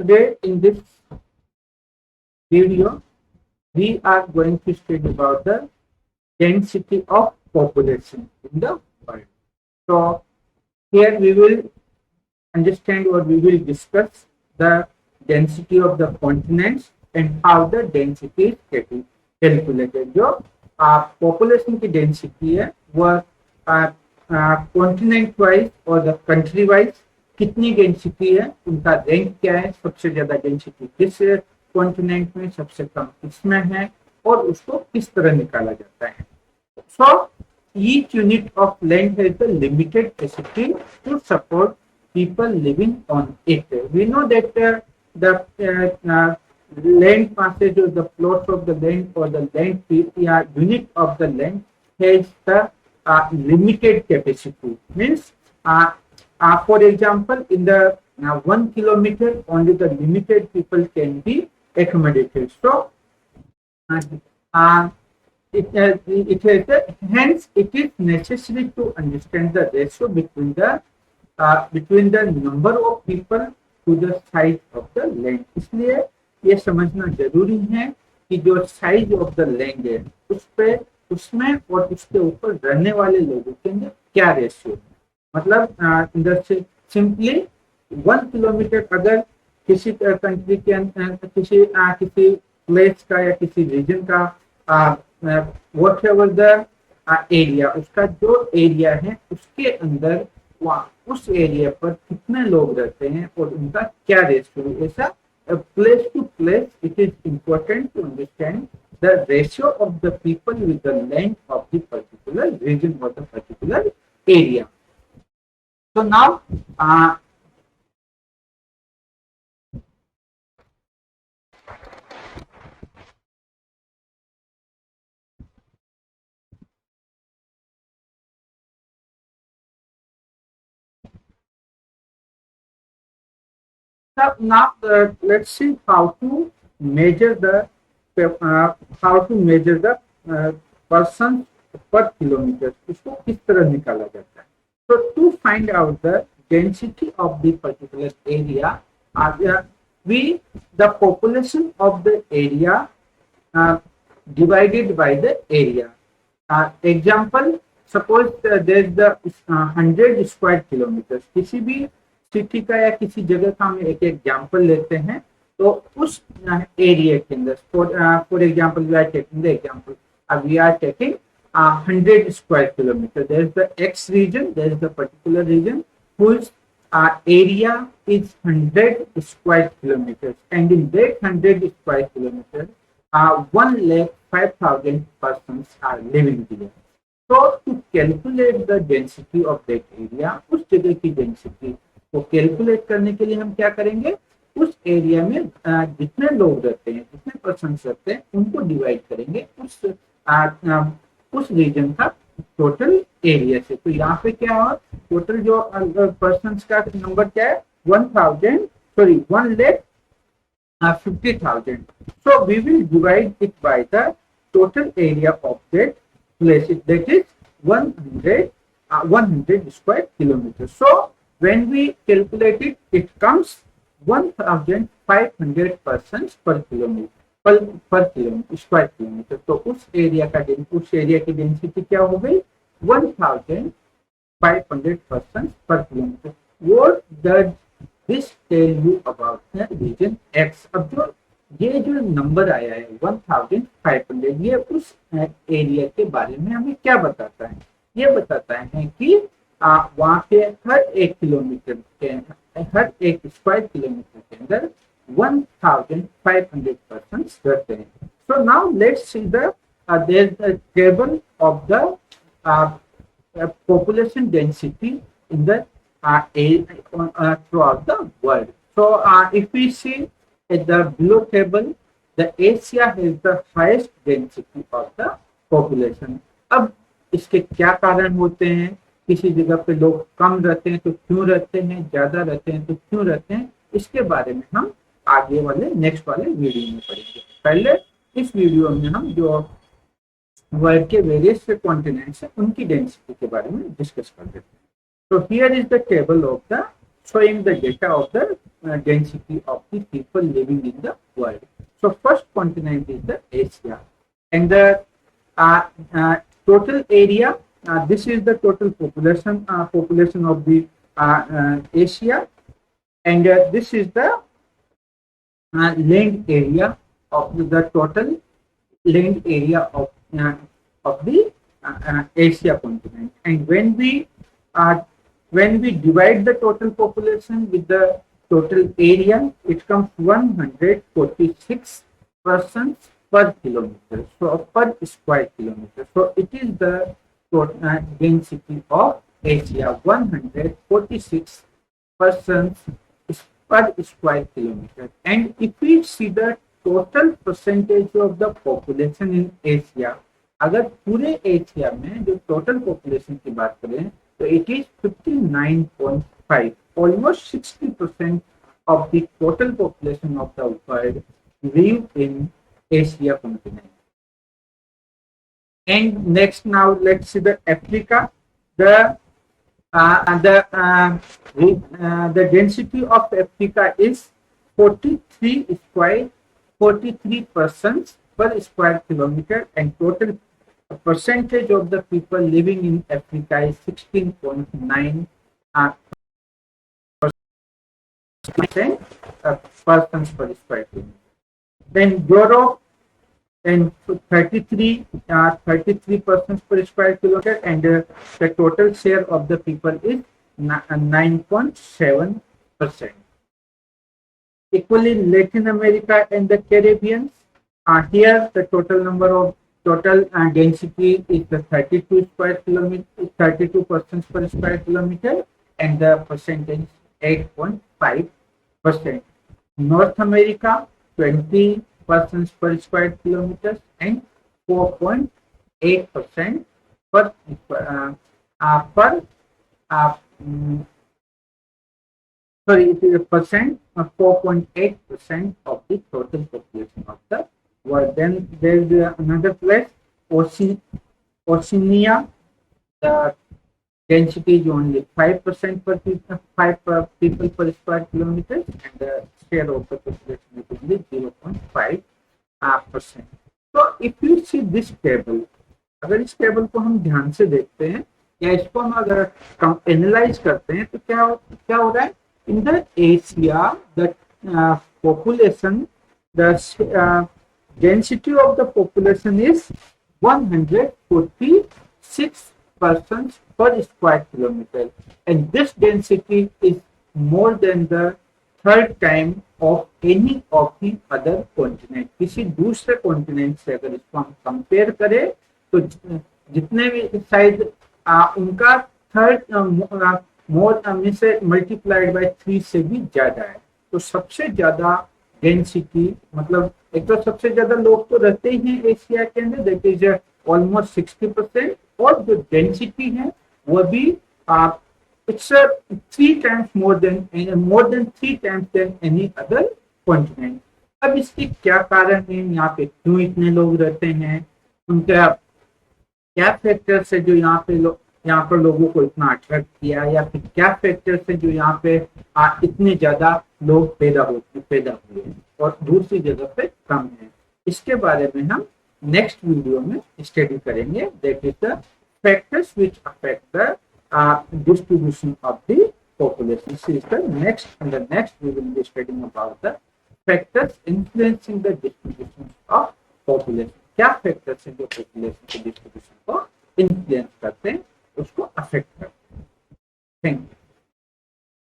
Today in this video, we are going to study about the density of population in the world. So here we will understand or we will discuss the density of the continents and how the density is calculated. जो population की density है वह continent wise और the country wise कितनी density है, उनका rank क्या है, सबसे ज्यादा डेंसिटी किस कॉन्टिनेंट में, सबसे कम किसमें है और उसको किस तरह निकाला जाता है. So each unit of land has the limited capacity to support people living on it. We know that the land passage or the plots of the land or the land unit of the land has the limited capacity. Means, for example, in the 1 kilometer, only the limited people can be accommodated. So, hence it is necessary to understand the ratio between the number of people to the size of the land. इसलिए ये समझना जरूरी है कि जो size of the land है उसमें और उसके ऊपर रहने वाले लोगों के अंदर क्या रेशियो है. मतलब सिंपली 1 किलोमीटर अगर किसी कंट्री के अंदर किसी प्लेस का या किसी रीजन का व्हाट एवर द एरिया, उसका जो एरिया है उसके अंदर उस एरिया पर कितने लोग रहते हैं और उनका क्या रेशियो है. ऐसा place to place it is important to understand the ratio of the people with the land of the particular region और the particular area. So now let's see how to measure the person per kilometer. इसको किस तरह निकाला जाता है. So to find out the density of the particular area, the population of the area divided by the area. Example, suppose there is the 100 square kilometers. किसी भी city का या किसी जगह का हम एक एग्जाम्पल लेते हैं तो उस एरिया के अंदर for example we are taking the example we are taking 100 square kilometre. There is the X region, there is the particular region whose area is 100 square kilometers, and in that 100 square kilometers 1,05,000 persons are living there. So to calculate the density of that area, उस जगह की density को calculate करने के लिए हम क्या करेंगे, उस एरिया में जितने लोग रहते हैं, जितने पर्सन रहते हैं, उनको डिवाइड करेंगे उस रीजन का टोटल एरिया से. तो यहाँ पे क्या हो, टोटल जो पर्सन का नंबर क्या है 1,50,000. So we will divide it by the total area of that place, that is 100 square kilometers. So when we calculate it, it comes 1,500 persons per kilometer square kilometer. तो उस area की density क्या हो गई 1,500 persons per kilometer. What does this tell you about the region X? अब ये जो number आया है 1,500, ये उस एरिया के बारे में हमें क्या बताता है. ये बताता है कि वहां पे हर एक स्क्वायर किलोमीटर के अंदर 1,500 persons रहते हैं. So now let's see there's a table of the population density in the throughout the world. So if we see at the below table, the Asia has the highest density of the population. अब इसके क्या कारण होते हैं, किसी जगह पे लोग कम रहते हैं तो क्यों रहते हैं, ज्यादा रहते हैं तो क्यों रहते हैं, इसके बारे में हम आगे वाले नेक्स्ट वाले वीडियो में पढ़ेंगे. पहले इस वीडियो में हम जो वर्ल्ड के वेरियस कॉन्टिनेंट्स हैं उनकी डेंसिटी के बारे में डिस्कस कर देते हैं. तो here is the table of the showing the data of the density of the people living in the world. So first continent is the Asia, and the uh, uh, total area. This is the total population of the Asia, and this is the land area of the total land area of the Asia continent. And uh, when we divide the total population with the total area, it comes 146 persons per kilometer, so per square kilometer. So it is the density of Asia, 146 persons per square kilometer. And if we see the total percentage of the population in Asia, अगर पूरे Asia में जो total population की बात करें तो it is 59.5, almost 60% of the total population of the world live in Asia continent. And next, now let's see the Africa. The density of Africa is 43 persons per square kilometer, and total percentage of the people living in Africa is 16.9 percent persons per square kilometer. Then Europe, and 33 persons per square kilometer, and the total share of the people is 9.7%. Equally, Latin America and the Caribbean, here the total density is the 32 persons per square kilometer, and the percentage 8.5%. North America, 20 persons per square kilometers, and 4.8% per it is a percent of 4.8% of the total population of the world. Then there is another place, Oceania. The density is only 5% per people, people per square kilometer, and the share of the population is only 0.5%. So if you see this table, अगर इस table को हम ध्यान से देखते हैं या इसको हम अगर एनालाइज करते हैं तो क्या हो रहा है? In the Asia, the population, the density of the population is 146 persons per square kilometer, and this density is more than the third time of any of the other continent. किसी दूसरे continent से अगर इसको हम compare करें तो जितने भी शायद उनका थर्ड मोर में से मल्टीप्लाइड बाय 3 से भी ज्यादा है. तो सबसे ज्यादा डेंसिटी, मतलब एक तो सबसे ज्यादा लोग तो रहते ही हैं एशिया के अंदर, दैट इज ऑलमोस्ट 60%, और जो डेंसिटी है वो भी it's 3 times more than 3 times than any other continent. अब इसके क्या कारण है, यहाँ पे क्यों इतने लोग रहते हैं, उनका क्या फैक्टर है जो यहाँ पर लोगों को इतना अट्रैक्ट किया, या फिर क्या फैक्टर्स है जो यहाँ पे इतने ज्यादा लोग पैदा हुए और दूसरी जगह पे कम है. इसके बारे में हम नेक्स्ट वीडियो में स्टडी करेंगे. That is the factors which affect the distribution of the population. This is the next, and the next we will be studying about the factors influencing the distribution of population. क्या factors हैं जो population के distribution को influence करते हैं.